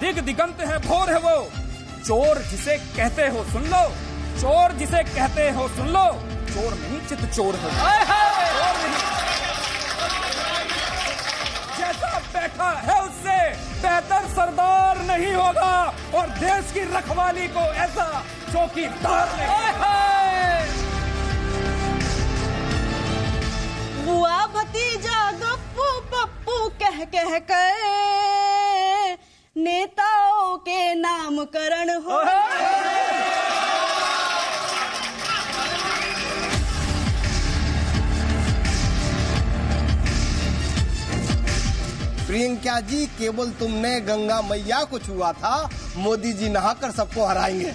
दिग दिगंत है, भोर है वो। चोर जिसे कहते हो सुन लो, चोर जिसे कहते हो सुन लो, चोर नहीं चित चोर है, चोर नहीं। जैसा बैठा है उससे बेहतर सरदार नहीं होगा, और देश की रखवाली को ऐसा चौकीदार नहीं। बुआ भतीजा गप्पू पप्पू कह कह कर नेताओं के नामकरण हो। प्रियंका जी, केवल तुमने गंगा मैया को छुआ था, मोदी जी नहाकर सबको हराएंगे।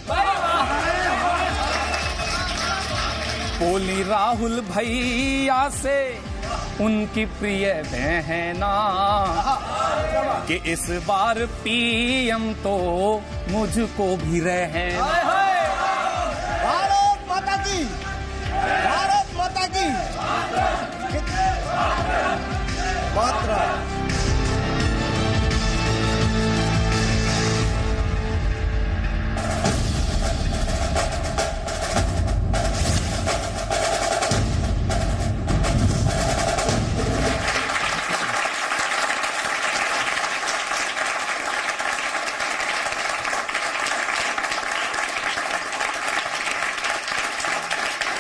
बोली राहुल भैया से उनकी प्रिय बहना कि इस बार पीएम तो मुझको भी रहना। भारत माता की, भारत माता की मात्रा।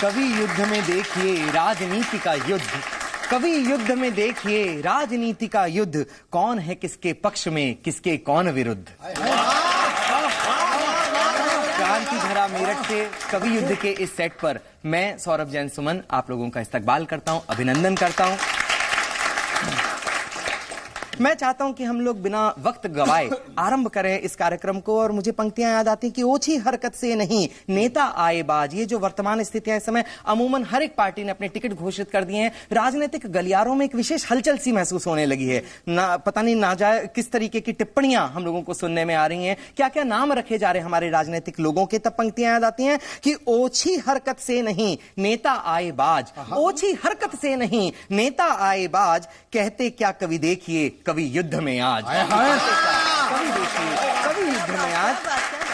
कवि युद्ध में देखिए राजनीति का युद्ध, कवि युद्ध में देखिए राजनीति का युद्ध, कौन है किसके पक्ष में, किसके कौन विरुद्ध। क्रांति धरा मेरठ से कवि युद्ध के इस सेट पर मैं सौरभ जैन सुमन आप लोगों का इस्तकबाल करता हूं, अभिनंदन करता हूं। मैं चाहता हूं कि हम लोग बिना वक्त गवाए आरंभ करें इस कार्यक्रम को, और मुझे पंक्तियां याद आती हैं कि ओछी हरकत से नहीं नेता आए बाज। ये जो वर्तमान स्थितियां इस समय अमूमन हर एक पार्टी ने अपने टिकट घोषित कर दिए हैं, राजनीतिक गलियारों में एक विशेष हलचल सी महसूस होने लगी है। ना पता नहीं ना जाए किस तरीके की टिप्पणियां हम लोगों को सुनने में आ रही हैं, क्या क्या नाम रखे जा रहे हैं हमारे राजनीतिक लोगों के। तब पंक्तियां याद आती हैं कि ओछी हरकत से नहीं नेता आए बाज, ओछी हरकत से नहीं नेता आए बाज, कहते क्या कवि देखिए कवि युद्ध में आज। कवि देखिए कवि युद्ध में आज।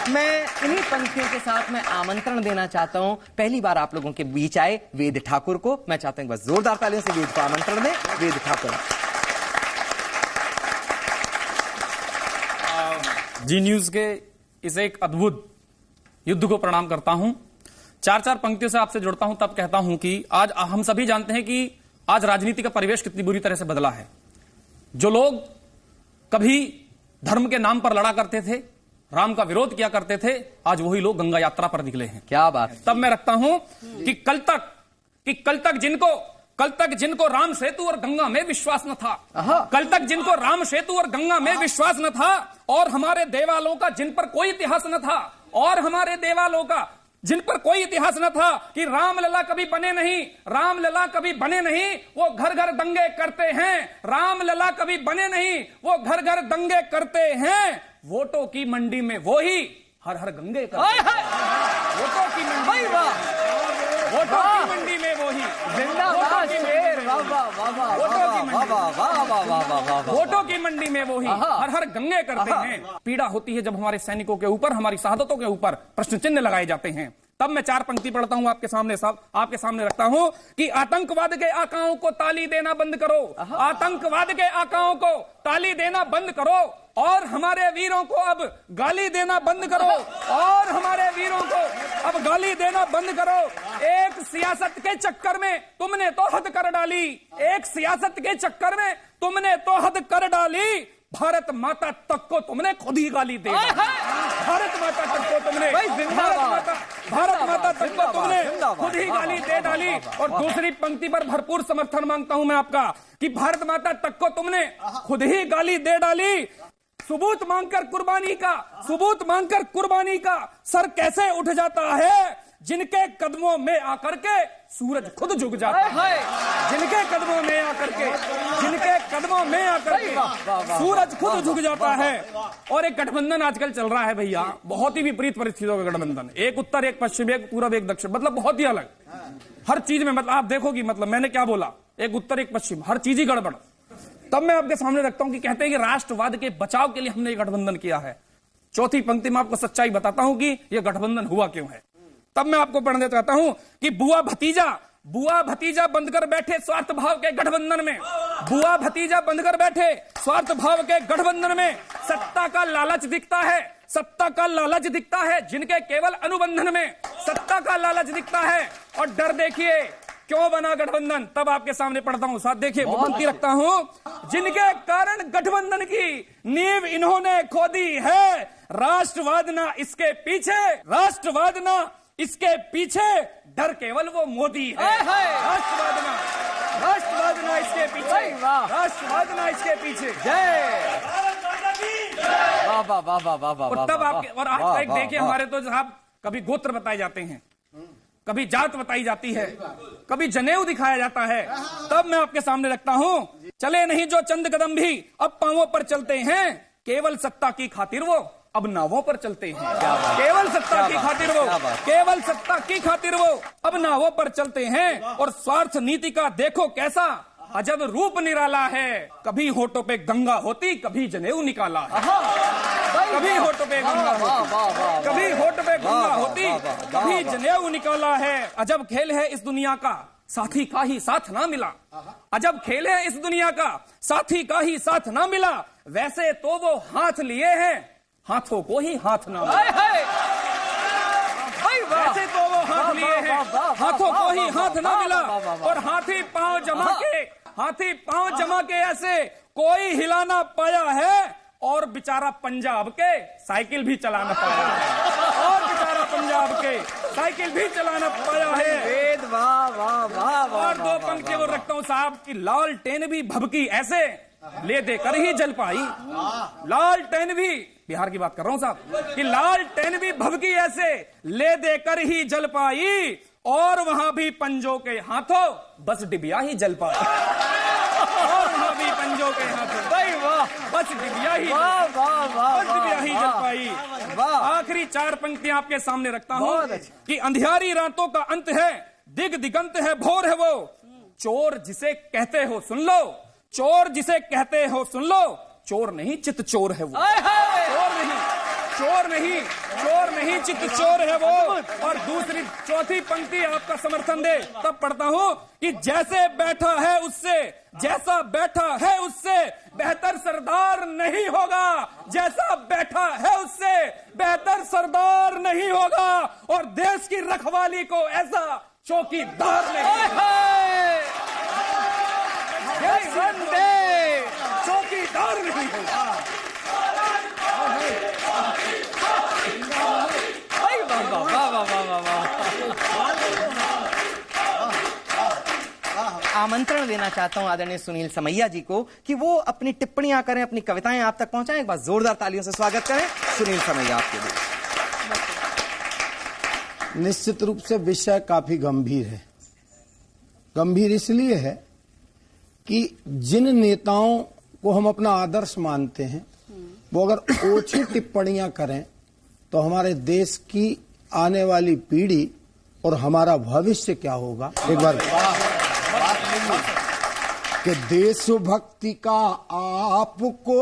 मैं इन्हीं पंक्तियों के साथ मैं आमंत्रण देना चाहता हूं, पहली बार आप लोगों के बीच आए वेद ठाकुर को। मैं चाहता हूं बस जोरदार तालियों से वेद को आमंत्रण दें। वेद ठाकुर जी न्यूज के इस एक अद्भुत युद्ध को प्रणाम करता हूं। चार चार पंक्तियों से आपसे जुड़ता हूं, तब कहता हूं कि आज हम सभी जानते हैं कि आज राजनीति का परिवेश कितनी बुरी तरह से बदला है। जो लोग कभी धर्म के नाम पर लड़ा करते थे, राम का विरोध किया करते थे, आज वही लोग गंगा यात्रा पर निकले हैं। क्या बात। तब मैं रखता हूं कि कल तक जिनको राम सेतु और गंगा में विश्वास न था, कल तक जिनको राम सेतु और गंगा में विश्वास न था, और हमारे देवालों का जिन पर कोई इतिहास न था, और हमारे देवालों का जिन पर कोई इतिहास न था कि रामलला कभी बने नहीं, रामलला कभी बने नहीं, वो घर घर दंगे करते हैं। रामलला कभी बने नहीं, वो घर घर दंगे करते हैं। वोटों की मंडी में वो ही हर हर गंगे करते हैं। वोटों की मंडी, वोटों की मंडी में वो ही वोटों की मंडी में वो ही हर हर गंगे करते हैं। पीड़ा होती है जब हमारे सैनिकों के ऊपर, हमारी शहादतों के ऊपर प्रश्न चिन्ह लगाए जाते हैं। तब मैं चार पंक्ति पढ़ता हूं आपके सामने रखता हूं कि आतंकवाद के आकाओं को ताली देना बंद करो, आतंकवाद के आकाओं को ताली देना बंद करो, और हमारे वीरों को अब गाली देना बंद करो, और हमारे वीरों को अब गाली देना बंद करो। एक सियासत के चक्कर में तुमने तो हद कर डाली, एक सियासत के चक्कर में तुमने तो हद कर डाली। भारत माता तक को तुमने खुद ही गाली दे डाली। भारत माता तक को तुमने भारत माता तक को तुमने खुद ही गाली दे डाली। और दूसरी पंक्ति पर भरपूर समर्थन मांगता हूं मैं आपका कि भारत माता तक को तुमने खुद ही गाली दे डाली। सबूत मांगकर कुर्बानी का सर कैसे उठ जाता है, जिनके कदमों में आकर के सूरज खुद झुक जाता है। जिनके कदमों में आकर के सूरज खुद झुक जाता है। और एक गठबंधन आजकल चल रहा है भैया, बहुत ही विपरीत परिस्थितियों का गठबंधन, एक उत्तर एक पश्चिम, एक पूरब एक दक्षिण, मतलब बहुत ही अलग हर चीज में। मतलब आप देखोगी, मतलब मैंने क्या बोला, एक उत्तर एक पश्चिम, हर चीज ही गड़बड़। तब मैं आपके सामने रखता हूं कि कहते हैं कि राष्ट्रवाद के बचाव के लिए हमने ये गठबंधन किया है। चौथी पंक्ति में आपको सच्चाई बताता हूं कि यह गठबंधन हुआ क्यों है। तब मैं आपको पढ़ने चाहता हूं कि बुआ भतीजा बंध कर बैठे स्वार्थ भाव के गठबंधन में, बुआ भतीजा बंध कर बैठे स्वार्थ भाव के गठबंधन में। सत्ता का लालच दिखता है जिनके केवल अनुबंधन में, सत्ता का लालच दिखता है। और डर देखिए क्यों बना गठबंधन, तब आपके सामने पढ़ता हूं, साथ देखिए वो पंक्ति रखता हूं। जिनके कारण गठबंधन की नींव इन्होंने खोदी है, राष्ट्रवाद ना इसके पीछे, डर केवल वो मोदी है। राष्ट्रवाद ना इसके पीछे, जय। और तब आपके, और आज तक देखिए हमारे तो साहब कभी गोत्र बताए जाते हैं, कभी जात बताई जाती है, कभी जनेऊ दिखाया जाता है। तब मैं आपके सामने रखता हूं, चले नहीं जो चंद कदम भी अब पांवों पर चलते हैं, केवल सत्ता की खातिर वो अब नावों पर चलते हैं। केवल सत्ता की खातिर वो अब नावों पर चलते हैं। और स्वार्थ नीति का देखो कैसा अजब रूप निराला है, कभी होठों पे गंगा होती कभी जनेऊ निकाला है। कभी होठ पे गंगा होती कभी जनेऊ निकाला है। अजब खेल है इस दुनिया का साथी का ही साथ ना मिला, अजब खेल है इस दुनिया का साथी का ही साथ ना मिला। वैसे तो वो हाथ लिए हैं हाथों को ही हाथ ना मिला, वैसे तो वो हाथ लिए हैं हाथों को ही हाथ ना मिला। और हाथी पांव जमा के ऐसे कोई हिला ना पाया है, और बेचारा पंजाब के साइकिल भी चलाना पाया है, और बेचारा पंजाब के साइकिल भी चलाना पाया है। और दो पंक्ति वो रखता हूं साहब कि लालटेन भी भभकी ऐसे ले देकर ही जल पाई, लालटेन भी, बिहार की बात कर रहा हूं साहब, कि लालटेन भी भभकी ऐसे ले देकर ही जल पाई, और वहां भी पंजों के हाथों बस डिबिया ही जल पाई, और वहां भी पंजों के हाथों बस डिबिया ही जल पाई। आखिरी चार पंक्तियां आपके सामने रखता हूं कि अंधियारी रातों का अंत है, दिगंत है भोर है वो, चोर जिसे कहते हो सुन लो, चोर नहीं चित चोर है वो, चोर नहीं चित चोर है वो। और दूसरी चौथी पंक्ति आपका समर्थन दे, तब पढ़ता हूं कि जैसा बैठा है उससे बेहतर सरदार नहीं होगा, जैसा बैठा है उससे बेहतर सरदार नहीं होगा, और देश की रखवाली को ऐसा चौकीदार नहीं, चौकीदार नहीं होगा। आमंत्रण देना चाहता हूं आदरणीय सुनील समैया जी को कि वो अपनी टिप्पणियां करें, अपनी कविताएं आप तक पहुंचाएं। एक बार जोरदार तालियों से स्वागत करें सुनील समैया आपके लिए। निश्चित रूप से विषय काफी गंभीर है। गंभीर इसलिए है कि जिन नेताओं को हम अपना आदर्श मानते हैं वो अगर ओछी टिप्पणियां करें तो हमारे देश की आने वाली पीढ़ी और हमारा भविष्य क्या होगा। एक बार कि देशभक्ति का आपको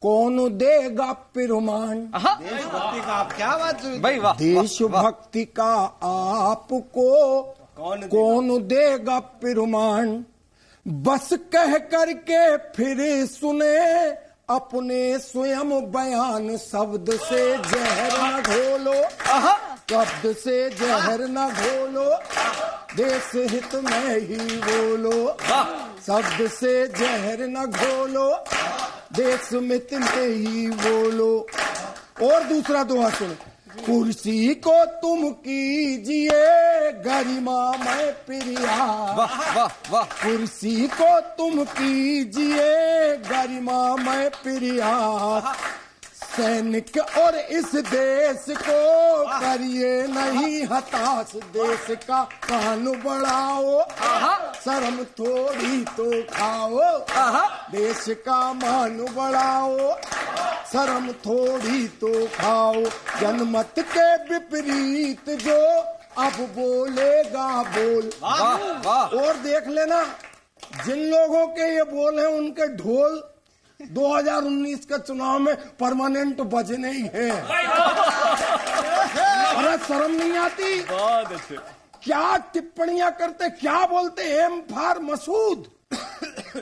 कौन देगा प्रमाण, देशभक्ति का आप क्या बात भाई वाह, देशभक्ति का आपको कौन देगा प्रमाण, बस कह करके फिर सुने अपने स्वयं बयान, शब्द से जहर न घोलो, शब्द से जहर न घोलो, देश हित में ही बोलो, शब्द से जहर न घोलो, देश मित में ही बोलो। और दूसरा दोहा सुनो, कुर्सी को तुम कीजिए गरिमामय प्रिया, वाह वाह वाह, कुर्सी को तुम कीजिए गरिमामय प्रिया, सैनिक और इस देश को करिए नहीं हताश, देश का कान बढ़ाओ, शर्म थोड़ी तो खाओ, देश का मान बढ़ाओ, शर्म थोड़ी तो खाओ, जनमत के विपरीत जो अब बोलेगा बोल। वाह वाह, और देख लेना जिन लोगों के ये बोल हैं उनके ढोल 2019 के चुनाव में परमानेंट बजने ही है। अरे शर्म नहीं आती? बहुत अच्छे। क्या टिप्पणियां करते, क्या बोलते? M for Masood,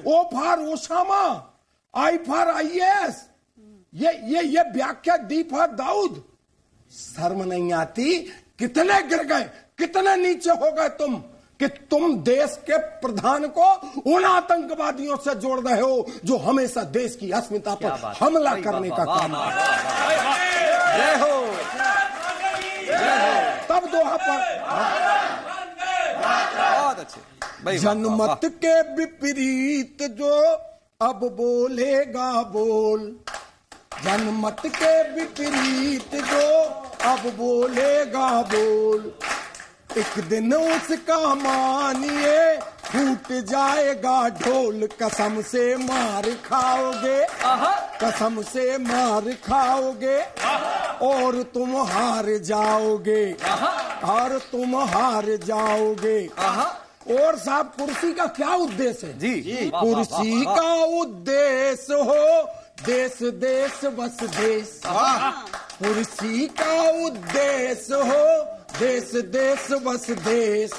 O for Osama, I for IAS, ये व्याख्या डी फॉर दाऊद। शर्म नहीं आती? कितने गिर गए, कितने नीचे हो गए तुम कि तुम देश के प्रधान को उन आतंकवादियों से जोड़ रहे हो जो हमेशा देश की अस्मिता पर हमला करने का काम करते हैं। तब दोहा पर बहुत अच्छे। जनमत के विपरीत जो अब बोलेगा बोल, जनमत के विपरीत जो अब बोलेगा बोल, एक दिन उसका मानिए फूट जाएगा ढोल। कसम से मार खाओगे, कसम से मार खाओगे और तुम हार जाओगे, और तुम हार जाओगे। और साहब, कुर्सी का क्या उद्देश्य है? जी, कुर्सी का उद्देश्य हो देश देश बस देश। कुर्सी का उद्देश्य हो देश देश बस देश।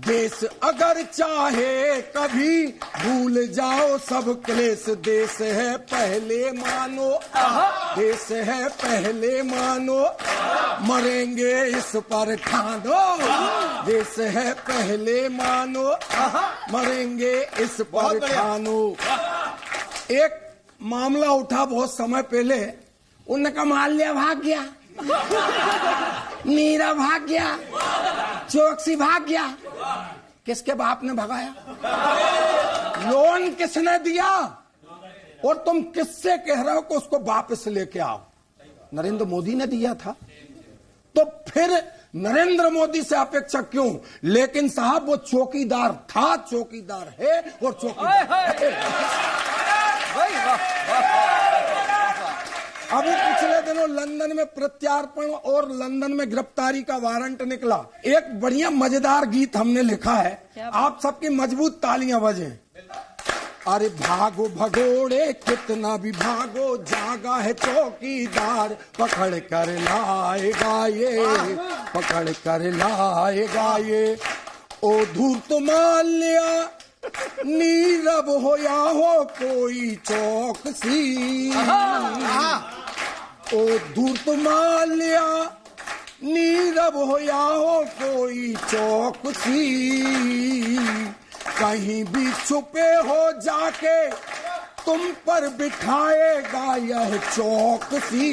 देश अगर चाहे कभी भूल जाओ सब क्लेश। देश है पहले मानो, देश है पहले मानो, मरेंगे इस पर ठानो। देश है पहले मानो, मरेंगे इस पर ठानो। एक मामला उठा बहुत समय पहले, उनका माल्या भाग गया, नीरा भाग गया, चौकसी भाग गया। किसके बाप ने भगाया? लोन किसने दिया? और तुम किससे कह रहे हो कि उसको वापस लेके आओ? नरेंद्र मोदी ने दिया था। तो फिर नरेंद्र मोदी से अपेक्षा क्यों? लेकिन साहब वो चौकीदार था, चौकीदार है और चौकीदार है। अभी पिछले दिनों लंदन में प्रत्यार्पण और लंदन में गिरफ्तारी का वारंट निकला। एक बढ़िया मजेदार गीत हमने लिखा है, आप सबकी मजबूत तालियां बजें। अरे भागो भगोड़े कितना भी भागो, जागा है चौकीदार, पकड़ कर लाएगा ये, पकड़ कर लाएगा ये। ओ धूर्त माल्या नीरव हो या हो कोई चौकसी, ओ धूर्त माल्या नीरव हो या हो कोई चौकसी। कहीं भी छुपे हो जाके तुम पर बिठाएगा यह चौकसी।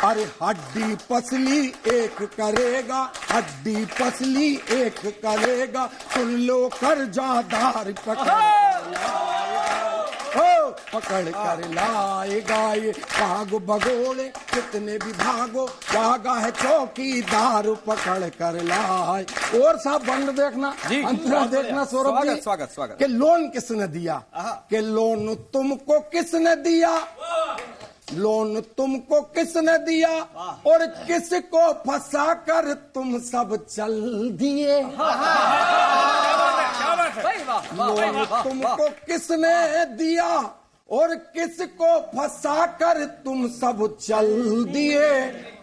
अरे हड्डी पसली एक करेगा, हड्डी पसली एक करेगा, सुन लो कर्जादार पकड़ कर लाएगा ये। भागो भगोड़े कितने भी भागो, जागा है चौकीदार, पकड़ कर लाए। और साहब बंद देखना, अंतरा देखना सौरभ जी, स्वागत स्वागत। कि लोन किसने दिया, कि लोन तुमको किसने दिया, लोन तुमको किसने दिया और किसको फंसा कर तुम सब चल दिए। लोन तुमको किसने दिया और किसको फंसा कर तुम सब चल दिए।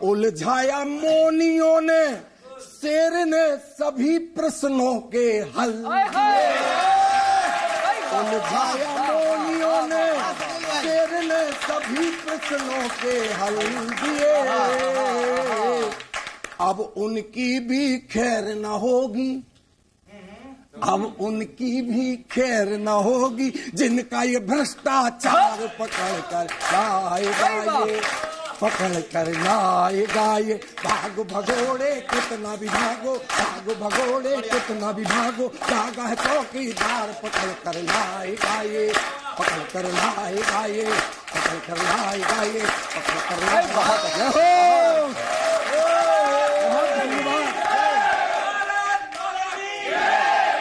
उलझाया मोनियों ने, शेर ने सभी प्रश्नों के हल दिए। उलझाया मोनियों ने, शेर ने सभी प्रश्नों के हल दिए। अब उनकी भी खैर न होगी, अब उनकी भी खैर न होगी, जिनका ये भ्रष्टाचार पकड़ कर लाएगा ये, पकड़ कर लाएगा ये। भागो भगोड़े कितना भी भागो, भागो भगोड़े कितना भी भागो, जागा है चौकीदार, पकड़ कर लाएगा ये, पकड़ कर लाएगा ये, पकड़ कर लाएगा ये, पकड़ कर लाएगा। बहुत धन्यवाद,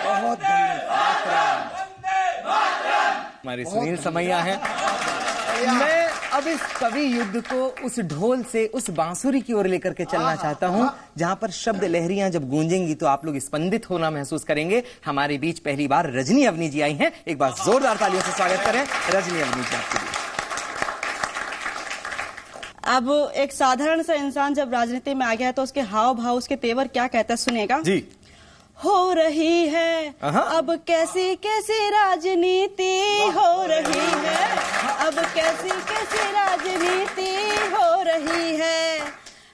बहुत धन्यवाद। हमारे सुनील समैया हैं। मैं अब इस कवि युद्ध को उस ढोल से उस बांसुरी की ओर लेकर के चलना चाहता हूं, जहां पर शब्द लहरियां जब गूंजेंगी तो आप लोग स्पंदित होना महसूस करेंगे। हमारे बीच पहली बार रजनी अवनी जी आई हैं, एक बार जोरदार तालियों से स्वागत करें रजनी अवनी जी आपके लिए। अब एक साधारण सा इंसान जब राजनीति में आ गया है तो उसके हाव भाव, उसके तेवर क्या कहता है, सुनेगा जी। हो रही है अब कैसी कैसी राजनीति हो रही है, अब कैसी कैसी राजनीति हो रही है,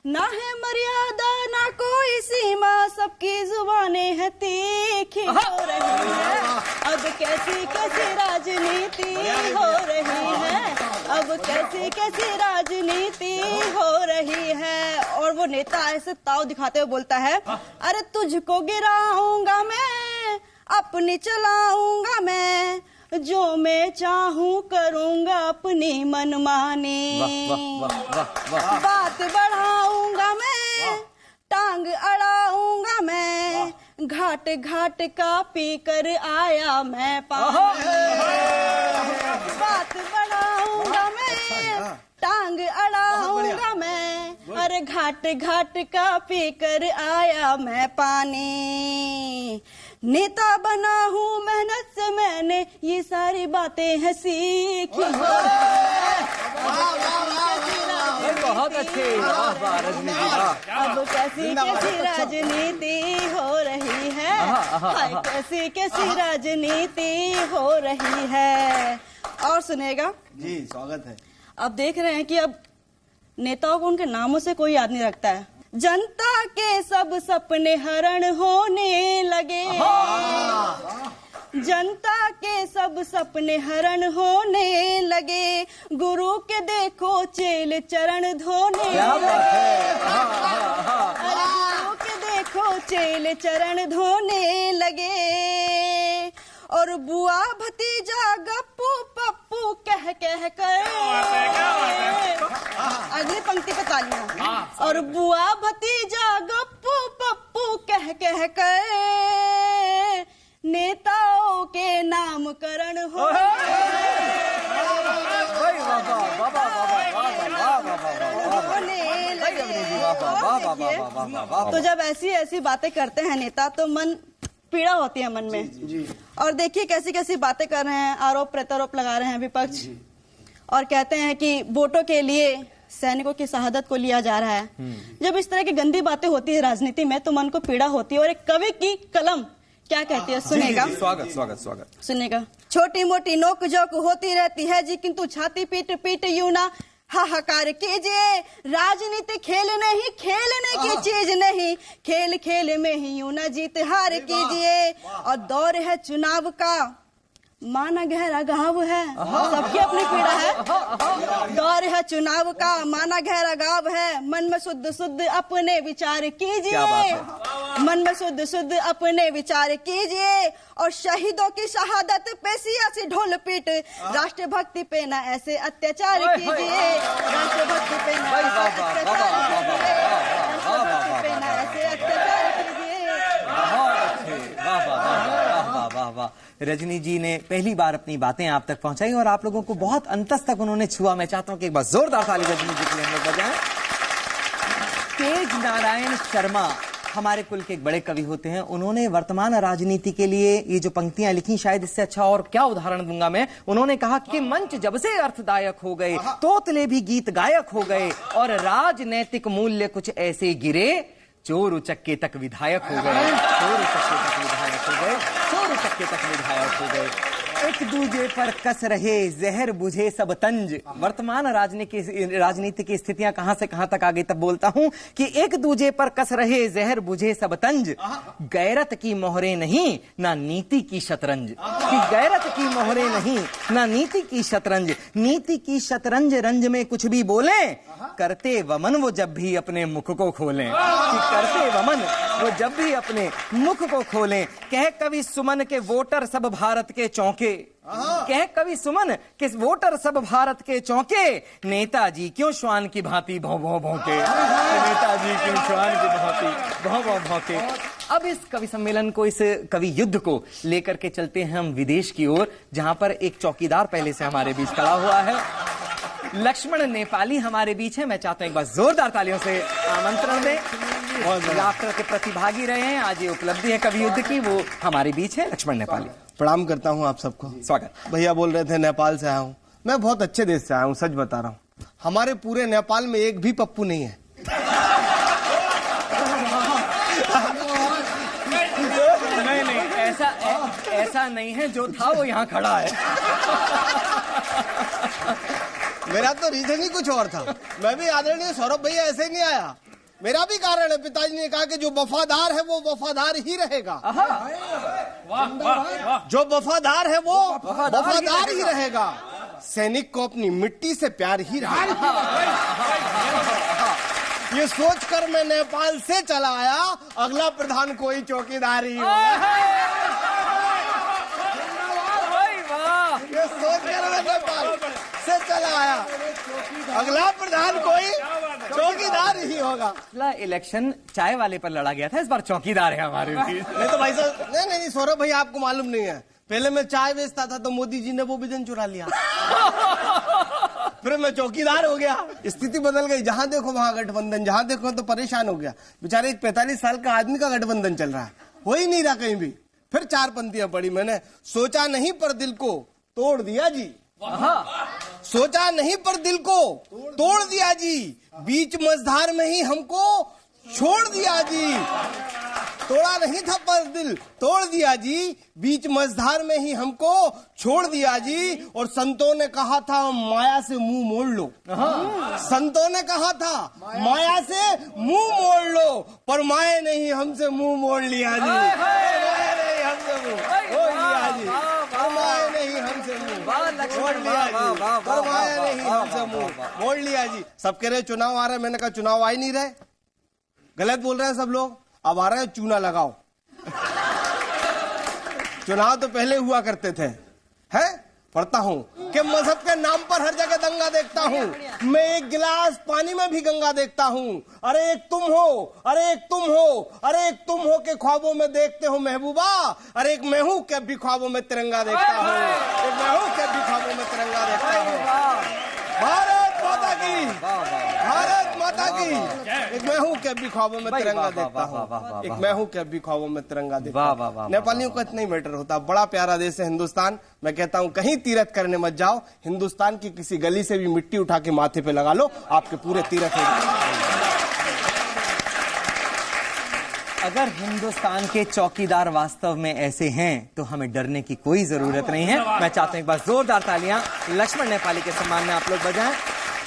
ना है मर्यादा ना कोई सीमा, सबकी जुबानें हैं तीखी हो रही है, अब कैसी कैसी राजनीति हो रही है, अब कैसी कैसी राजनीति हो रही है। और वो नेता ऐसे ताव दिखाते हुए बोलता है, अरे तुझको गिराऊंगा मैं, अपनी चलाऊंगा मैं, जो मैं चाहूं करूंगा अपनी मनमानी, बात बढ़ाऊंगा मैं, टांग अड़ाऊंगा मैं, घाट घाट का पी कर आया मैं पानी, बात बढ़ाऊंगा मैं, टांग अड़ाऊंगा मैं, अरे घाट घाट का पी कर आया मैं पानी, नेता बना हूँ मेहनत से मैंने ये सारी बातें हैं सीखी। बहुत अच्छे, रजनी जी अब कैसी कैसी राजनीति हो रही है, हाय कैसी कैसी राजनीति हो रही है। और सुनेगा जी, स्वागत है। अब देख रहे हैं कि अब नेताओं को उनके नामों से कोई याद नहीं रखता है। जनता के सब सपने हरण होने लगे, जनता के सब सपने हरण होने लगे, गुरु के देखो चेल चरण धोने लगे, अरे गुरु के देखो चेल चरण धोने लगे, और बुआ भतीजा गप्पू पप्पू कह कह कर, अगली पंक्ति पे तालियां, और बुआ भतीजा गप्पू पप्पू कह कह कर, नेताओं के नामकरण हो। तो जब ऐसी ऐसी बातें करते हैं नेता तो मन पीड़ा होती है मन में। जी। और देखिए कैसी कैसी बातें कर रहे हैं, आरोप प्रत्यारोप लगा रहे हैं विपक्ष, और कहते हैं कि वोटों के लिए सैनिकों की शहादत को लिया जा रहा है। जब इस तरह की गंदी बातें होती है राजनीति में तो मन को पीड़ा होती है। और एक कवि की कलम क्या कहती है, सुनेगा। स्वागत स्वागत स्वागत सुनेगा। छोटी मोटी नोक जोक होती रहती है जी, किंतु छाती पीट पीट यूं ना हाहाकार कीजिए, राजनीति खेल नहीं, खेलने की चीज नहीं, खेल खेल में ही यूं ना जीत हार कीजिए, और दौर है चुनाव का माना गहरा गाँव है, सबकी अपनी पीड़ा है, दौर है चुनाव का माना गहरा गाँव है, मन में शुद्ध शुद्ध अपने विचार कीजिए, मन में शुद्ध शुद्ध अपने विचार कीजिए, और शहीदों की शहादत पे सियासी ढोल पीट, राष्ट्रभक्ति पे ना ऐसे अत्याचार कीजिए, राष्ट्रभक्ति पे ना ऐसे अत्याचार कीजिए। वाह वाह, रजनी जी ने पहली बार अपनी बातें आप तक पहुंचाई और आप लोगों को बहुत अंतस तक उन्होंने छुआ। मैं चाहता हूं कि एक बार जोरदार ताली रजनी जी के लिए हम लोग बजाएं। तेज नारायण शर्मा हमारे कुल के एक बड़े कवि होते हैं। उन्होंने वर्तमान राजनीति के लिए ये जो पंक्तियां लिखी, शायद इससे अच्छा और क्या उदाहरण दूंगा मैं। उन्होंने कहा कि मंच जब से अर्थदायक हो गए, तोतले भी गीत गायक हो गए, और राजनैतिक मूल्य कुछ ऐसे गिरे, चोर उचक्के तक विधायक हो गए, चोर उचक्के तक विधायक हो गए, चोर उचक्के तक विधायक हो गए, एक दूजे पर कस रहे जहर बुझे सब तंज। वर्तमान राजनीति की स्थितियां कहां से कहां तक आ गई, तब बोलता हूं कि एक दूजे पर कस रहे जहर बुझे सब तंज, गैरत की मोहरे नहीं ना नीति की शतरंज, कि गैरत की मोहरे नहीं ना नीति की शतरंज, नीति की शतरंज रंज में कुछ भी बोले, करते वमन वो जब भी अपने मुख को खोलें, कि करते वमन वो जब भी अपने मुख को खोलें। कह कवि सुमन के वोटर सब भारत के चौंके, कह कवि सुमन कि वोटर सब भारत के चौंके, नेताजी क्यों श्वान की भांति भौं भौं भौंके, नेताजी क्यों श्वान की भांति भौं भौं भौंके। अब इस कवि सम्मेलन को, इस कवि युद्ध को लेकर के चलते हैं हम विदेश की ओर, जहां पर एक चौकीदार पहले से हमारे बीच खड़ा हुआ है। लक्ष्मण नेपाली हमारे बीच है। मैं चाहता हूं एक बार जोरदार तालियों से आमंत्रण दें। और यात्रा के प्रतिभागी रहे हैं, आज ये उपलब्धि है कवि युद्ध की, वो हमारे बीच है लक्ष्मण नेपाली। प्रणाम करता हूँ आप सबको। स्वागत। भैया बोल रहे थे नेपाल से आया हूँ, मैं बहुत अच्छे देश से आया हूँ, सच बता रहा हूँ। हमारे पूरे नेपाल में एक भी पप्पू नहीं है। नहीं, ऐसा नहीं है, जो था वो यहाँ खड़ा है। मेरा तो रीजन ही कुछ और था। मैं भी आदरणीय सौरभ भैया ऐसे ही नहीं आया, मेरा भी कारण है। पिताजी ने कहा कि जो वफादार है वो वफादार ही रहेगा। जो वफादार है वो वफादार ही रहेगा। सैनिक को अपनी मिट्टी से प्यार ही रहेगा। ये सोचकर मैं नेपाल से चला आया, अगला प्रधान कोई चौकीदार ही होगा। ये सोचकर मैं नेपाल से चला आया, अगला प्रधान कोई चौकीदार ही होगा। इलेक्शन चाय वाले पर लड़ा गया था, इस बार चौकीदार है हमारे बीच। नहीं तो भाई साहब, नहीं सौरभ भाई आपको मालूम नहीं है, पहले मैं चाय बेचता था तो मोदी जी ने वो विजन चुरा लिया। फिर मैं चौकीदार हो गया, स्थिति बदल गई। जहां देखो वहां गठबंधन, जहां देखो तो परेशान हो गया। बेचारे 45 साल का आदमी का गठबंधन चल रहा है, हो ही नहीं रहा कहीं भी। फिर 4 पंक्तियां पढ़ी मैंने, सोचा नहीं पर दिल को तोड़ दिया जी। सोचा नहीं पर दिल को तोड़ दिया जी, बीच मझधार में ही हमको छोड़ दिया जी। तोड़ा नहीं था पर दिल तोड़ दिया जी, बीच मझधार में ही हमको छोड़ दिया जी। और संतों ने कहा था माया से मुंह मोड़ लो। संतों ने कहा था माया से मुंह मोड़ लो, पर माया ने ही हमसे मुंह मोड़ लिया जी। माया ने ही हमसे मुंह मोड़ लिया जी, पर माया ने ही हमसे मुंह मोड़ लिया जी, पर माया ने ही हमसे मुंह मोड़ लिया जी। सब कह रहे चुनाव आ रहे, मैंने कहा चुनाव आ ही नहीं रहे, गलत बोल रहे हैं सब लोग। अब आ रहे हैं चूना लगाओ। चुनाव तो पहले हुआ करते थे, हैं? पढ़ता हूँ कि मजहब के नाम पर हर जगह दंगा देखता हूँ। मैं एक गिलास पानी में भी गंगा देखता हूँ। अरे एक तुम हो, अरे एक तुम हो, अरे एक तुम हो के ख्वाबों में देखते हो महबूबा। अरे एक मैं हूँ के भी ख्वाबों में तिरंगा देखता हूँ। एक मैं हूँ के भी ख्वाबों में तिरंगा देखता हूँ। भारत माता की, भारत माता की। एक मैं हूँ के भी ख्वाबों में तिरंगा देखता हूँ। एक मैं हूँ के भी ख्वाबों में तिरंगा देखता हूँ। नेपालियों का इतना ही मैटर होता। बड़ा प्यारा देश है हिंदुस्तान। मैं कहता हूँ कहीं तीरथ करने मत जाओ, हिंदुस्तान की किसी गली से भी मिट्टी उठा के माथे पे लगा लो, आपके पूरे तीरथ हो। अगर हिंदुस्तान के चौकीदार वास्तव में ऐसे हैं तो हमें डरने की कोई जरूरत नहीं है। मैं चाहता हूं एक बार जोरदार तालियां लक्ष्मण नेपाली के सम्मान में आप लोग बजाएं।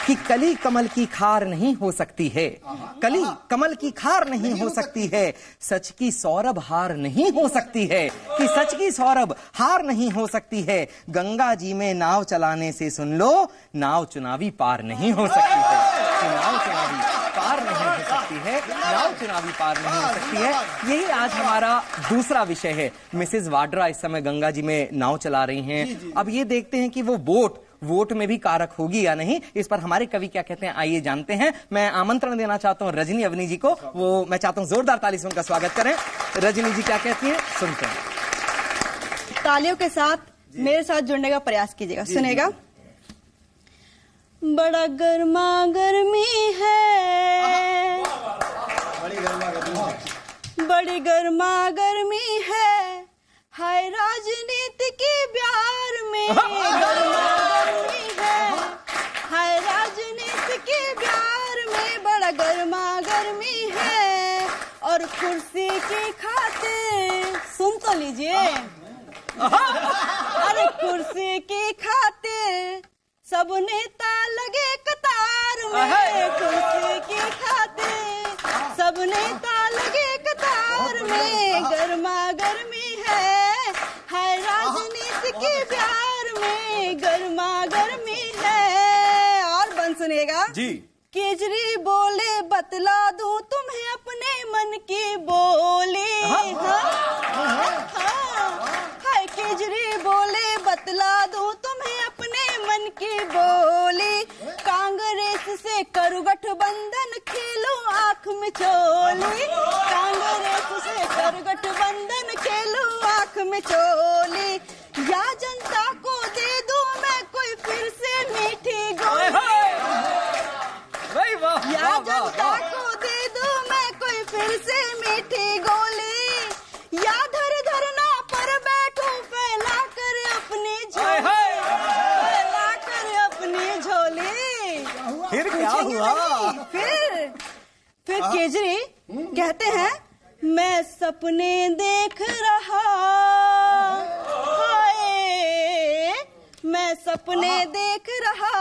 कि कली कमल की खार नहीं हो सकती है, कली कमल की खार नहीं हो सकती है, सच की सौरभ हार नहीं हो सकती है, कि सच की सौरभ हार नहीं हो सकती है। गंगा जी में नाव चलाने से सुन लो, नाव चुनावी पार नहीं हो सकती है, कि नाव चुनावी पार नहीं हो सकती है, नाव चुनावी पार नहीं हो सकती है। यही आज हमारा दूसरा विषय है। मिसेज वाड्रा इस समय गंगा जी में नाव चला रही हैं। अब ये देखते हैं कि वो वोट में भी कारक होगी या नहीं, इस पर हमारे कवि क्या कहते हैं, आइए जानते हैं। मैं आमंत्रण देना चाहता हूं रजनी अवनी जी को, वो मैं चाहता हूं जोरदार ताली से उनका स्वागत करें। रजनी जी क्या कहती हैं, सुनते हैं। तालियों के साथ मेरे साथ जुड़ने का प्रयास कीजिएगा, सुनेगा। बड़ा गर्मा गर्मी है, बड़ी गर्मा गर्मी है, हाय राजनीति की प्यार में गर्मा गर्मी है, हाय राजनीति की प्यार में बड़ा गर्मा गर्मी है। और कुर्सी की खातिर, सुन तो लीजिए, अरे कुर्सी की खातिर सब नेता लगे कतार में, कुर्सी की खातिर सब नेता लगे कतार में, गर्मा गर्मी है, हाय राजनीति के प्यार में गर्मा गर्मी है। और बन सुनेगा जी। केजरी बोले बतला दूं तुम्हें अपने मन की बोली। हाय केजरी बोले बतला दूं तुम्हें अपने मन की बोली। कांग्रेस से करूं गठबंधन, खेलूं आंख में चोली। कांग्रेस से करूं गठबंधन, खेलूं आंख में चोली। या जनता को दे दूं मैं कोई फिर से मीठी गोली। फिर केजरी कहते हैं मैं सपने देख रहा, हाय मैं सपने देख रहा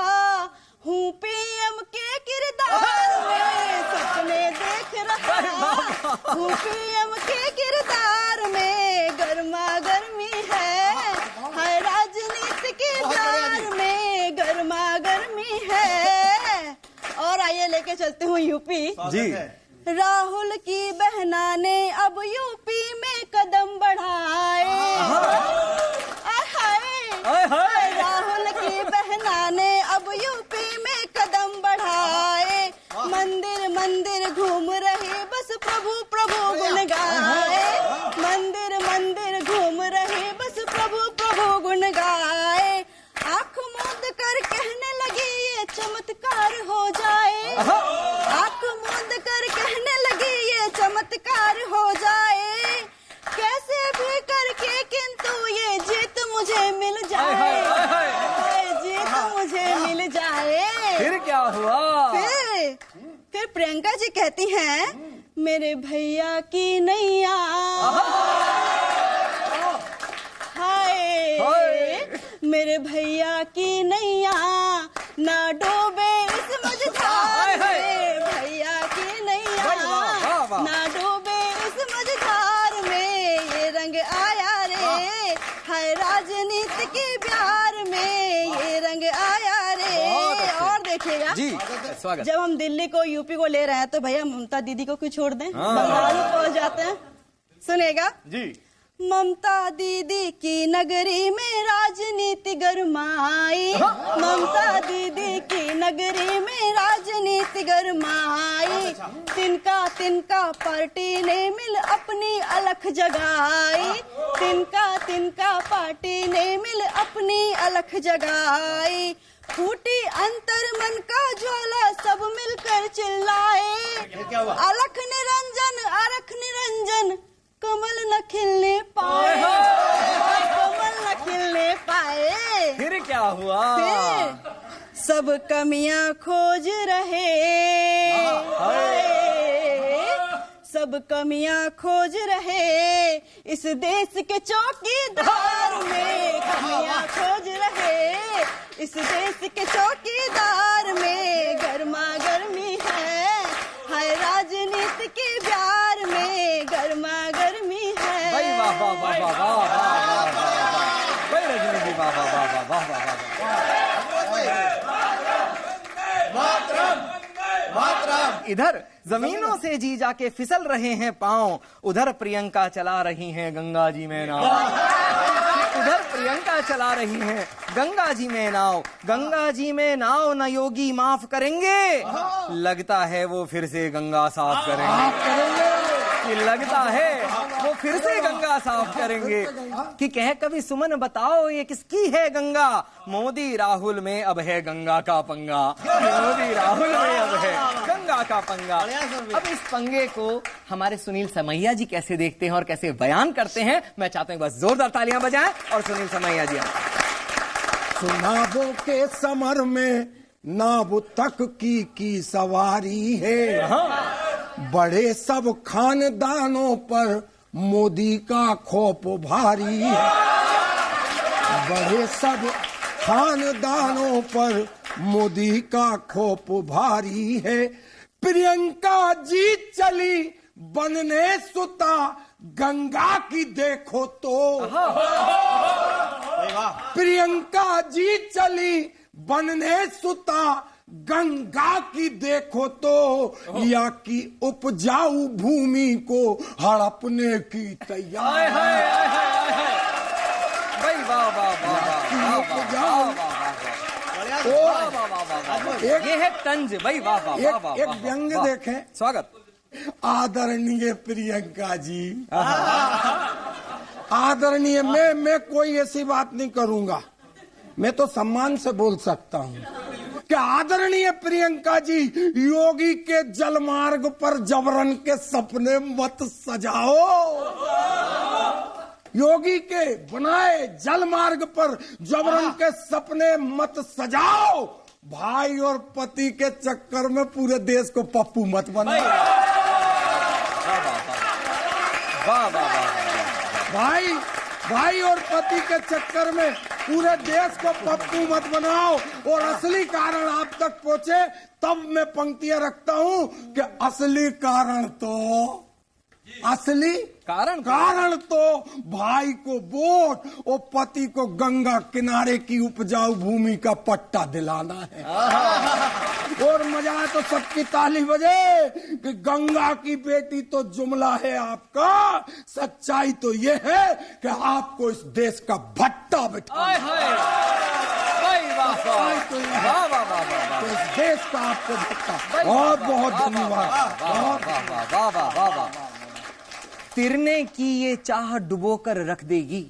हूँ पीएम के किरदार में, सपने देख रहा हूँ पीएम के किरदार में, गर्मा गर्मी है राजनीति के प्यार में, गर्मा गर्मी है। और आइए लेके चलते हूँ यूपी जी। राहुल की बहना ने अब यूपी में कदम बढ़ाए, राहुल की बहना ने अब यूपी में कदम बढ़ाए, मंदिर मंदिर घूम रही बस प्रभु प्रभु गुण गाए, मंदिर मंदिर घूम रही बस प्रभु प्रभु गुण गाए, आंख मूंद कर कहने लगी ये चमत्कार हो जाए, आंख मूंद कर कहने लगी ये चमत्कार हो जाए, कैसे भी करके किंतु ये जीत मुझे मिल जाए, जीत मुझे मिल जाए। फिर क्या हुआ? फिर प्रियंका जी कहती हैं मेरे भैया की नैया, हाय मेरे भैया की नैया ना डूबे इस मझधार में, भैया की नैया ना डूबे इस मझधार में, ये रंग आया रे हाय राजनीति के प्यार में, ये रंग आया रे। और देखिएगा जी, स्वागत। जब हम दिल्ली को यूपी को ले रहे हैं तो भैया ममता दीदी को क्यों छोड़ दें, बंगाल में पहुंच जाते हैं। सुनेगा जी। ममता दीदी की नगरी में राजनीति गरमाई, ममता दीदी की नगरी में राजनीति गरमाई, तिनका तिनका पार्टी ने मिल अपनी अलख जगाई, तिनका तिनका पार्टी ने मिल अपनी अलख जगाई, फूटी अंतर मन का ज्वाला सब मिलकर चिल्लाए, अलख निरंजन अरख निरंजन कमल न खिलने पाए, कमल न खिलने पाए। फिर क्या हुआ? फिर सब कमियां खोज रहे, सब कमियां खोज रहे इस देश के चौकीदार में, कमियां खोज रहे इस देश के चौकीदार में, गर्मा गर्मी है हाय राजनीति के प्यार में, गर्मा गर्मी है। भाई वाह वाह वाह वाह वाह वाह वाह, भाई रजनी वाह वाह वाह वाह वाह वाह वाह। इधर जमीनों से जी जाके फिसल रहे हैं पांव, उधर प्रियंका चला रही हैं गंगा जी में नाव, उधर प्रियंका चला रही हैं गंगा जी में नाव, गंगा जी में नाव न योगी माफ करेंगे, लगता है वो फिर से गंगा साफ करेंगे, कि लगता है वो फिर से गंगा साफ करेंगे, कि कहे कभी सुमन बताओ ये किसकी है गंगा, मोदी राहुल में अब है गंगा का पंगा, मोदी राहुल में अब है गंगा का पंगा। अब इस पंगे को हमारे सुनील समैया जी कैसे देखते हैं और कैसे बयान करते हैं, मैं चाहता हूँ बस जोरदार तालियां बजाएं और सुनील समैया जी। चुनावों के समर में नाव तक की सवारी है, बड़े सब खानदानों पर मोदी का खौफ भारी है, बड़े सब खानदानों पर मोदी का खौफ भारी है, प्रियंका जी चली बनने सुता गंगा की देखो तो, प्रियंका जी चली बनने सुता गंगा की देखो तो, या की उपजाऊ भूमि को हड़पने की तैयार, भाई वाह वाह वाह वाह, ये है तंज, भाई वाह वाह वाह वाह। एक व्यंग देखें, स्वागत। आदरणीय प्रियंका जी, आदरणीय, मैं कोई ऐसी बात नहीं करूंगा, मैं तो सम्मान से बोल सकता हूँ कि आदरणीय प्रियंका जी योगी के जलमार्ग पर जबरन के सपने मत सजाओ, योगी के बनाए जलमार्ग पर जबरन के सपने मत सजाओ, भाई और पति के चक्कर में पूरे देश को पप्पू मत बनाओ। भाई और पति के चक्कर में पूरे देश को पप्पू मत बनाओ। और असली कारण आप तक पहुंचे तब मैं पंक्तियां रखता हूं कि असली कारण तो भाई को वोट और पति को गंगा किनारे की उपजाऊ भूमि का पट्टा दिलाना है। और मजा है तो सबकी ताली बजे कि गंगा की बेटी तो जुमला है आपका, सच्चाई तो ये है कि आपको इस देश का भट्टा बिठाना है। तो इस देश का आपको भट्टा। बहुत बहुत धन्यवाद। तिरने की ये चाह डुबोकर रख देगी,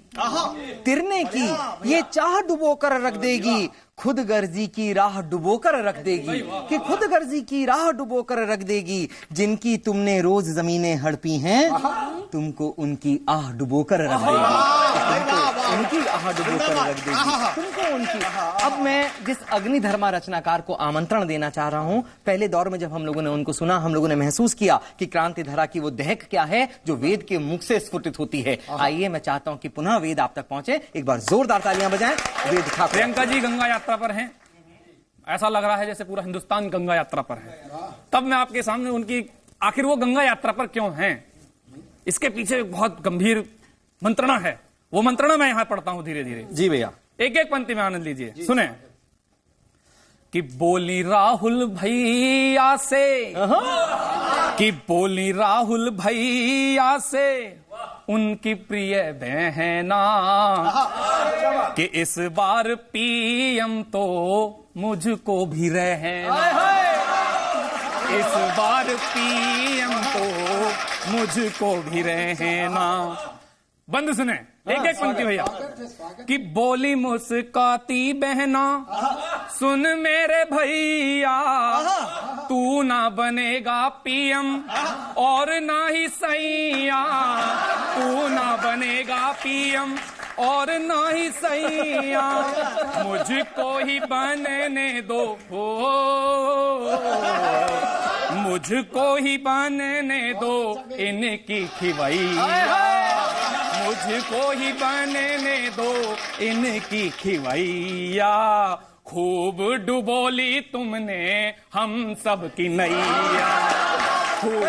तिरने की ये चाह डुबोकर रख देगी, खुद गर्जी की राह डुबोकर रख देगी, कि खुद गर्जी की राह डुबोकर रख देगी। जिनकी तुमने रोज जमीनें हड़पी हैं, तुमको उनकी आह डुबोकर रख देगी, उनकी आह डुबोकर रख देगी, तुमको उनकी। अब मैं जिस अग्निधर्मा रचनाकार को आमंत्रण देना चाह रहा हूं, पहले दौर में जब हम लोगों ने उनको सुना, हम लोगों ने महसूस किया कि क्रांति धरा की वो दहक क्या है जो वेद के मुख से स्फुटित होती है। आइए मैं चाहता हूं कि पुनः वेद आप तक पहुंचे। एक बार जोरदार तालियां बजाएं। वेद ठाकुर। प्रियंका जी गंगा यात्रा पर हैं, ऐसा लग रहा है जैसे पूरा हिंदुस्तान गंगा यात्रा पर है। तब मैं आपके सामने उनकी आखिर वो गंगा यात्रा पर क्यों हैं, इसके पीछे बहुत गंभीर मंत्रणा है। वो मंत्रणा मैं यहां पढ़ता हूं धीरे धीरे। जी भैया, एक एक पंक्ति में आनंद लीजिए, सुने। कि बोली राहुल भैया से, कि बोली राहुल भैया से उनकी प्रिय बहना, कि इस बार पीएम तो मुझको भी रहना, इस बार पीएम तो मुझको भी रहना। बंद सुने, एक एक पंक्ति भैया। कि बोली मुस्काती बहना, सुन मेरे भैया, तू ना बनेगा पीएम और ना ही सैया, तू ना बनेगा पीएम और ना ही सैया, मुझको ही बनने दो हो, मुझको ही बनने दो इनकी खिवैया, मुझको ही बनने दो इनकी खिवैया। खूब डुबोली तुमने हम सब की नैया, खूब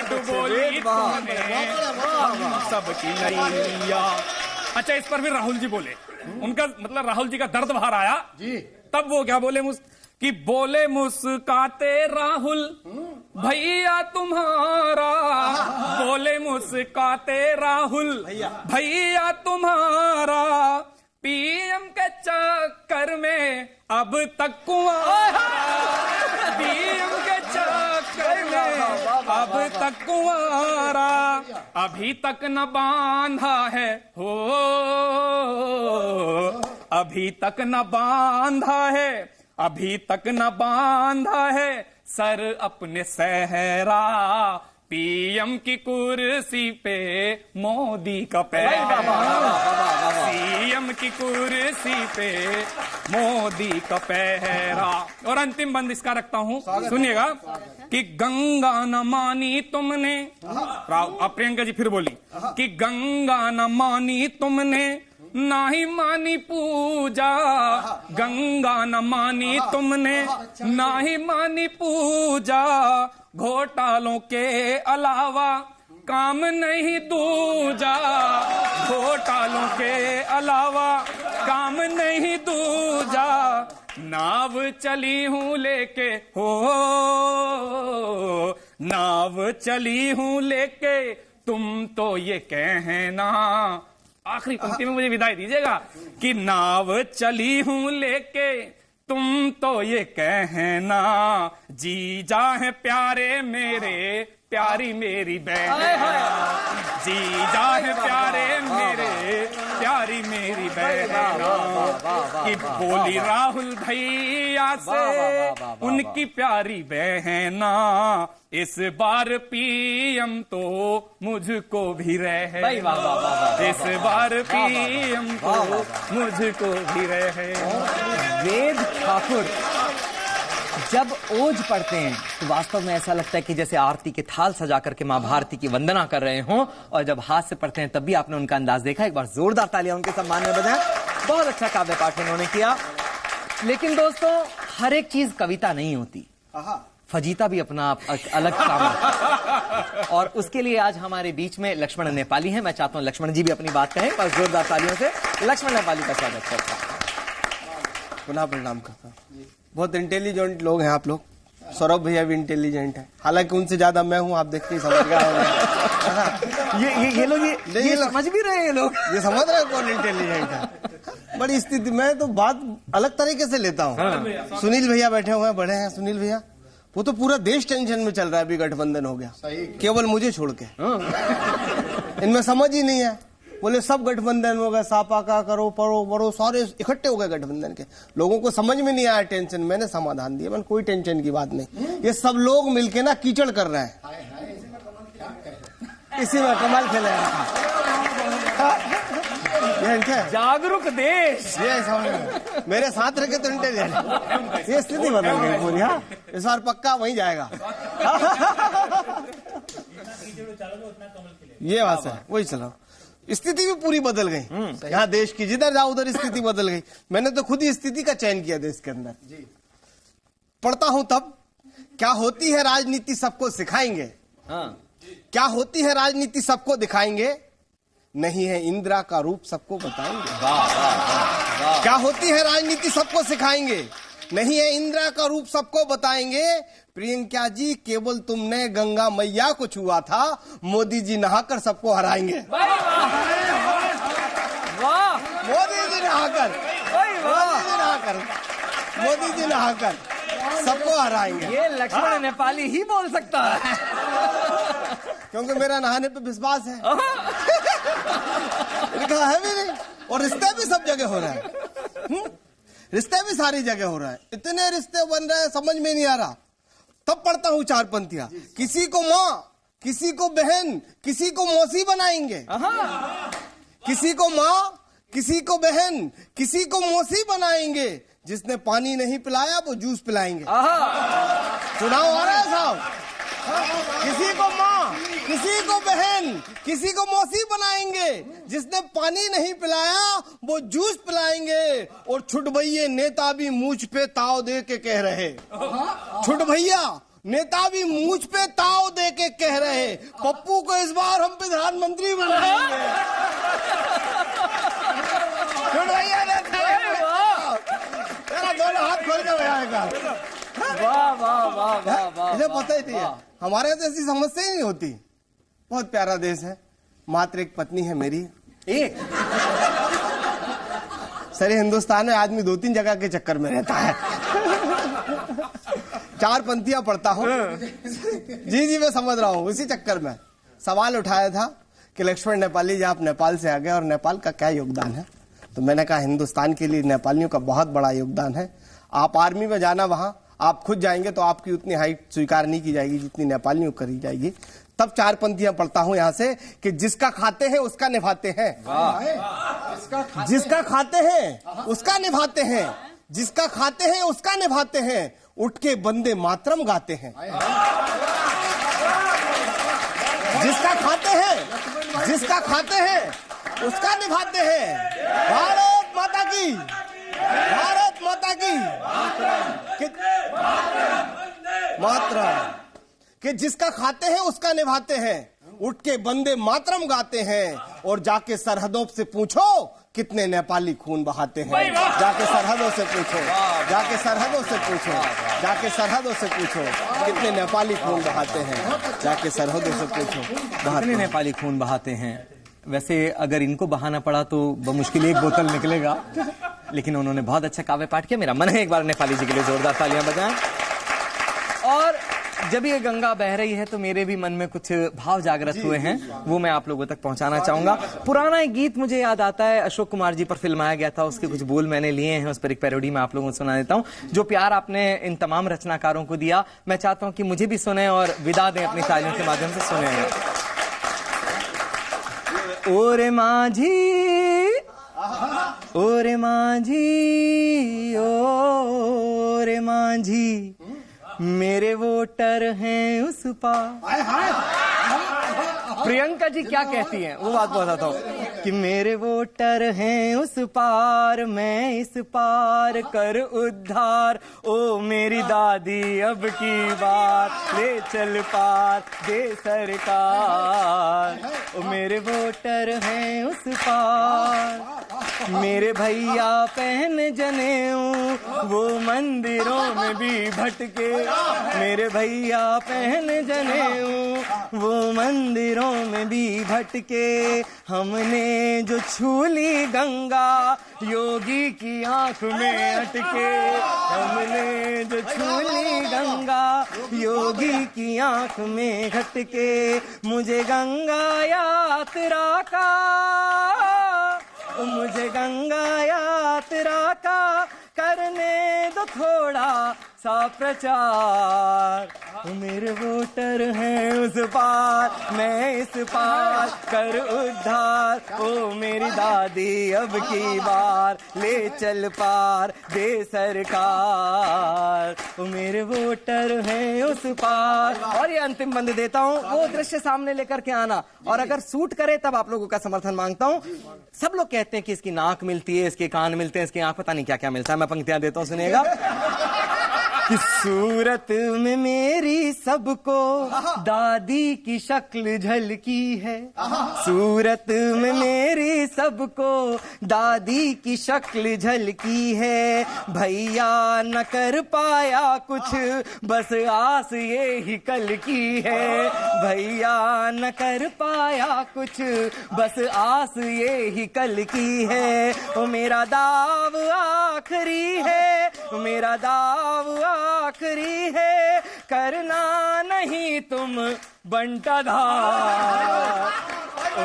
डुबोली तुमने हम सब की नैया। अच्छा, इस पर भी राहुल जी बोले, उनका मतलब राहुल जी का दर्द बाहर आया जी। तब वो क्या बोले, कि बोले मुस्काते राहुल भैया तुम्हारा, बोले मुस्काते राहुल भैया तुम्हारा, पीएम के चक्कर में अब तक कुंवारा, पीएम के चक्कर में अब तक कुंवारा, अभी तक न बांधा है हो, अभी तक न बांधा है, अभी तक न बांधा है सर अपने सहरा, पीएम की कुर्सी पे मोदी का पहरा, सीएम की कुर्सी पे मोदी का पहरा। और अंतिम बंद इसका रखता हूं, सुनिएगा। कि गंगा न मानी तुमने, प्रियंका जी फिर बोली, कि गंगा न मानी तुमने, ना ही मानी पूजा, गंगा न मानी तुमने, ना ही मानी पूजा, घोटालों के अलावा काम नहीं दूजा, घोटालों के अलावा काम नहीं दूजा, नाव चली हूं लेके हो, नाव चली हूं लेके, तुम तो ये कहना। आखिरी पंक्ति में मुझे विदाई दीजिएगा। कि नाव चली हूं लेके, तुम तो ये कहना, जीजा है प्यारे मेरे, प्यारी मेरी बहन, जीजा है प्यारे मेरे, प्यारी मेरी बहन। कि बोली राहुल भैया से उनकी प्यारी बहना, इस बार पीएम तो मुझको भी रहे, इस बार पीएम तो मुझको भी रहे। वेद ठाकुर जब ओज पढ़ते हैं तो वास्तव में ऐसा लगता है कि जैसे आरती के थाल सजा करके मां भारती की वंदना कर रहे हों, और जब हाथ से पढ़ते हैं तब भी आपने उनका अंदाज देखा। एक बार जोरदार तालियां उनके सम्मान में बजाएं। बहुत अच्छा काव्य पाठ उन्होंने किया। लेकिन दोस्तों, हर एक चीज कविता नहीं होती, फजीता भी अपना अलग काम है। और उसके लिए आज हमारे बीच में लक्ष्मण नेपाली हैं। मैं चाहता हूं लक्ष्मण जी भी अपनी बात कहें, बस जोरदार तालियों से लक्ष्मण नेपाली का स्वागत करता हूं। पुनः प्रणाम करता हूं। बहुत इंटेलिजेंट लोग हैं आप लोग। सौरभ भैया भी इंटेलिजेंट है, हालांकि उनसे ज्यादा मैं हूं, आप देख के समझ गए होंगे। ये लोग ये समझ भी रहे हैं, ये लोग ये समझ रहे हैं कौन इंटेलिजेंट है। बड़ी स्थिति में तो बात अलग तरीके से लेता हूँ। सुनील भैया बैठे हुए हैं, बड़े हैं सुनील भैया, वो तो पूरा देश टेंशन में चल रहा है, अभी गठबंधन हो गया, केवल मुझे छोड़ के। इनमें समझ ही नहीं है, बोले सब गठबंधन हो गए, सापा का करो पढ़ो बड़ो सारे इकट्ठे हो गए गठबंधन के। लोगों को समझ में नहीं आया टेंशन, मैंने समाधान दिया, मैंने कोई टेंशन की बात नहीं, ये सब लोग मिलके ना कीचड़ कर रहे हैं, इसी में कमाल खेले हैं। जागरूक देश, ये समझ मेरे साथ रह के तो इंटेलिजेंट, ये स्थिति बदल गई पूरी। हाँ, इस बार पक्का वहीं जाएगा। ये बात है, वही चलो। स्थिति भी पूरी बदल गई यहाँ देश की, जिधर जाओ उधर स्थिति बदल गई। मैंने तो खुद ही स्थिति का चयन किया देश के अंदर। पढ़ता हूं तब, क्या होती है राजनीति सबको सिखाएंगे, क्या होती है राजनीति सबको दिखाएंगे, नहीं है इंदिरा का रूप सबको बताएंगे। क्या होती है राजनीति सबको सिखाएंगे, नहीं है इंदिरा का रूप सबको बताएंगे। प्रियंका जी, केवल तुमने गंगा मैया को छुआ था, मोदी जी नहाकर सबको हराएंगे। मोदी जी नहाकर, मोदी जी नहाकर सबको हराएंगे। ये लक्ष्मण नेपाली ही बोल सकता है, क्योंकि मेरा नहाने पे विश्वास है। लिखा है भी नहीं, और रिश्ते भी सब जगह हो रहा है, रिश्ते भी सारी जगह हो रहा है, इतने रिश्ते बन रहे हैं समझ में नहीं आ रहा। तब पढ़ता हूँ चार पंक्तियां, किसी को माँ, किसी को बहन, किसी को मौसी बनाएंगे, किसी को माँ, किसी को बहन, किसी को मौसी बनाएंगे, जिसने पानी नहीं पिलाया वो जूस पिलाएंगे। चुनाव आ रहा है साहब, किसी को माँ, किसी को बहन, किसी को मौसी बनाएंगे, जिसने पानी नहीं पिलाया वो जूस पिलाएंगे। और छुट भैया नेता भी मूछ पे ताव दे के कह रहे, छुट भैया नेता भी मूछ पे ताव दे के कह रहे, पप्पू को इस बार हम प्रधानमंत्री बनाएंगे। छुट भैया तेरा दोनों हाथ खोल के बजाएगा। वाह वाह वाह वाह वाह, इसे पता ही नहीं है, हमारे तो ऐसी समस्या ही नहीं होती। बहुत प्यारा देश है, मात्र एक पत्नी है मेरी, एक। सारे हिंदुस्तान में आदमी 2-3 जगह के चक्कर में रहता है। चार पंक्तियां पढ़ता हूँ, जी मैं समझ रहा हूँ, उसी चक्कर में सवाल उठाया था कि लक्ष्मण नेपाली जी आप नेपाल से आ गए और नेपाल का क्या योगदान है। तो मैंने कहा हिंदुस्तान के लिए नेपालियों का बहुत बड़ा योगदान है। आप आर्मी में जाना, वहां आप खुद जाएंगे तो आपकी उतनी हाइट स्वीकार नहीं की जाएगी जितनी नेपालियों करी जाएगी। तब चार पंक्तियां पढ़ता हूं यहां से कि जिसका खाते हैं उसका निभाते हैं, जिसका खाते हैं उसका निभाते हैं, जिसका खाते हैं उसका निभाते हैं, उठ के वंदे मातरम गाते हैं। जिसका खाते हैं, जिसका खाते हैं उसका निभाते हैं। भारत माता की, भारत माता की मातरम, कि जिसका खाते हैं उसका निभाते हैं, उठ के वंदे मातरम गाते हैं। और जाके सरहदों से पूछो कितने नेपाली खून बहाते हैं, जाके सरहदों से पूछो, जाके सरहदों से पूछो, जाके सरहदों से पूछो कितने नेपाली खून बहाते हैं, जाके सरहदों से पूछो कितने नेपाली खून बहाते हैं। वैसे अगर इनको बहाना पड़ा तो बमुश्किल एक बोतल निकलेगा, लेकिन उन्होंने बहुत अच्छा काव्य पाठ किया। मेरा मन है एक बार नेपाली जी के लिए जोरदार तालियां बजाएं। और जब ये गंगा बह रही है तो मेरे भी मन में कुछ भाव जागृत हुए हैं, वो मैं आप लोगों तक पहुंचाना चाहूंगा। पुराना एक गीत मुझे याद आता है, अशोक कुमार जी पर फिल्माया गया था, उसके कुछ बोल मैंने लिए हैं, उस पर एक पैरोडी मैं आप लोगों को सुना देता हूं। जो प्यार आपने इन तमाम रचनाकारों को दिया, मैं चाहता हूं कि मुझे भी सुने और विदा दें अपनी तालियों के माध्यम से। सुने ओरे माझी, ओरे माझी, ओरे माझी, मेरे वोटर हैं उस पार। प्रियंका जी क्या कहती हैं वो बात बताता हूँ कि मेरे वोटर हैं उस पार, मैं इस पार कर उद्धार। ओ मेरी दादी अब की बार, ले चल पार दे सरकार। ओ मेरे वोटर हैं उस पार, मेरे भैया पहन जनेऊ वो मंदिरों में भी भटके। मेरे भैया पहन जनेऊ वो मंदिरों में भी भटके। हमने जो छूली गंगा योगी की आंख में अटके। हमने जो छूली गंगा योगी की आंख में घटके। मुझे गंगा यात्रा का, मुझे गंगा यात्रा का करने दो थोड़ा सा प्रचार। मेरे वोटर हैं उस पार, मैं इस पार कर उद्धार। ओ मेरी दादी अब की बार, ले चल पार दे सरकार। ओ मेरे वोटर हैं उस पार। और ये अंतिम बंद देता हूँ, वो दृश्य सामने लेकर के आना, और अगर सूट करे तब आप लोगों का समर्थन मांगता हूँ। सब लोग कहते हैं कि इसकी नाक मिलती है, इसके कान मिलते हैं, इसकी आंख पता नहीं क्या क्या मिलता है। मैं पंक्तियां देता हूँ, सुनिएगा। कि सूरत में मेरी सबको दादी की शक्ल झलकी है। सूरत में मेरी सबको दादी की शक्ल झलकी है। भैया न कर पाया कुछ, बस आस ये ही कल की है। भैया न कर पाया कुछ, बस आस ये ही कल की है। ओ मेरा दाव आखिरी है, मेरा दाव आखिरी है, करना नहीं तुम बंटाधार।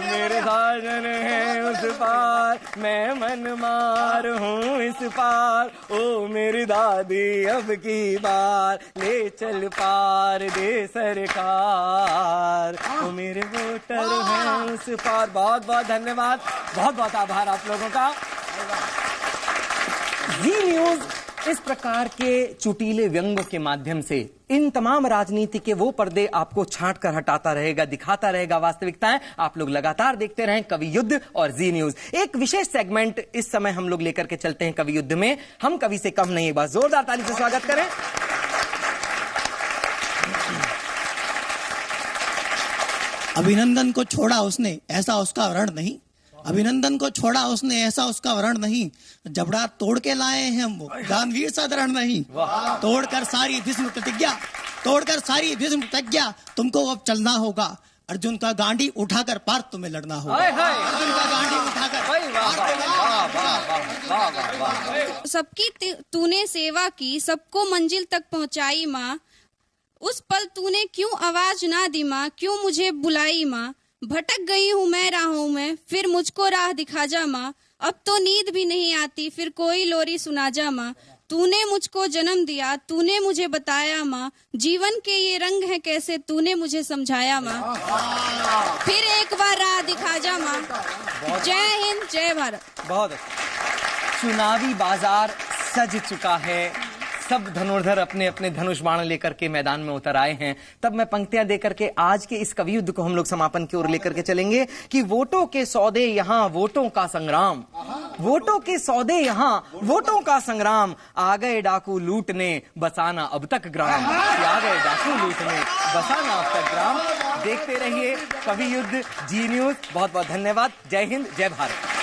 मेरे साजन है उस पार, मैं मन मार हूँ इस पार। ओ मेरी दादी अब की बार, ले चल पार दे सरकार। ओ मेरे वोटर हैं उस पार। बहुत बहुत धन्यवाद, बहुत बहुत आभार आप लोगों का। जी न्यूज इस प्रकार के चुटीले व्यंग्यों के माध्यम से इन तमाम राजनीति के वो पर्दे आपको छांट कर हटाता रहेगा, दिखाता रहेगा वास्तविकताएं। आप लोग लगातार देखते रहें कवि युद्ध और जी न्यूज। एक विशेष सेगमेंट इस समय हम लोग लेकर के चलते हैं कवि युद्ध में। हम कवि से कम नहीं, एक बार जोरदार ताली से स्वागत करें। अभिनंदन को छोड़ा उसने, ऐसा उसका वर्ण नहीं। अभिनंदन को छोड़ा उसने, ऐसा उसका वर्ण नहीं। जबड़ा तोड़ के लाए हैं हम, वो दानवीर सा दृढ़ नहीं। तोड़कर सारी भीष्म प्रतिज्ञा, तोड़कर सारी भीष्म प्रतिज्ञा, तुमको अब चलना होगा। अर्जुन का गांडी उठाकर पार तुम्हें लड़ना होगा। अर्जुन का गांडी उठाकर। सबकी तूने सेवा की, सबको मंजिल तक पहुंचाई माँ। उस पल तूने क्यों आवाज ना दी माँ, क्यों मुझे बुलाई माँ। भटक गई हूँ मैं राहों में, फिर मुझको राह दिखा जा माँ। अब तो नींद भी नहीं आती, फिर कोई लोरी सुना जा माँ। तूने मुझको जन्म दिया, तूने मुझे बताया माँ। जीवन के ये रंग है कैसे, तूने मुझे समझाया माँ। फिर एक बार राह दिखा जा माँ। जय हिंद, जय भारत। बहुत चुनावी बाजार सज चुका है। सब धनुर्धर अपने अपने धनुष बाण लेकर के मैदान में उतर आए हैं। तब मैं पंक्तियां देकर के आज के इस कवि युद्ध को हम लोग समापन की ओर लेकर के चलेंगे कि वोटों के सौदे यहाँ, वोटों का संग्राम। वोटों के सौदे यहाँ, वोटों का संग्राम। आ गए डाकू लूटने, बसाना अब तक ग्राम। आ गए डाकू लूटने, बसाना अब तक ग्राम। देखते रहिए कवि युद्ध, जी न्यूज। बहुत बहुत धन्यवाद। जय हिंद, जय भारत।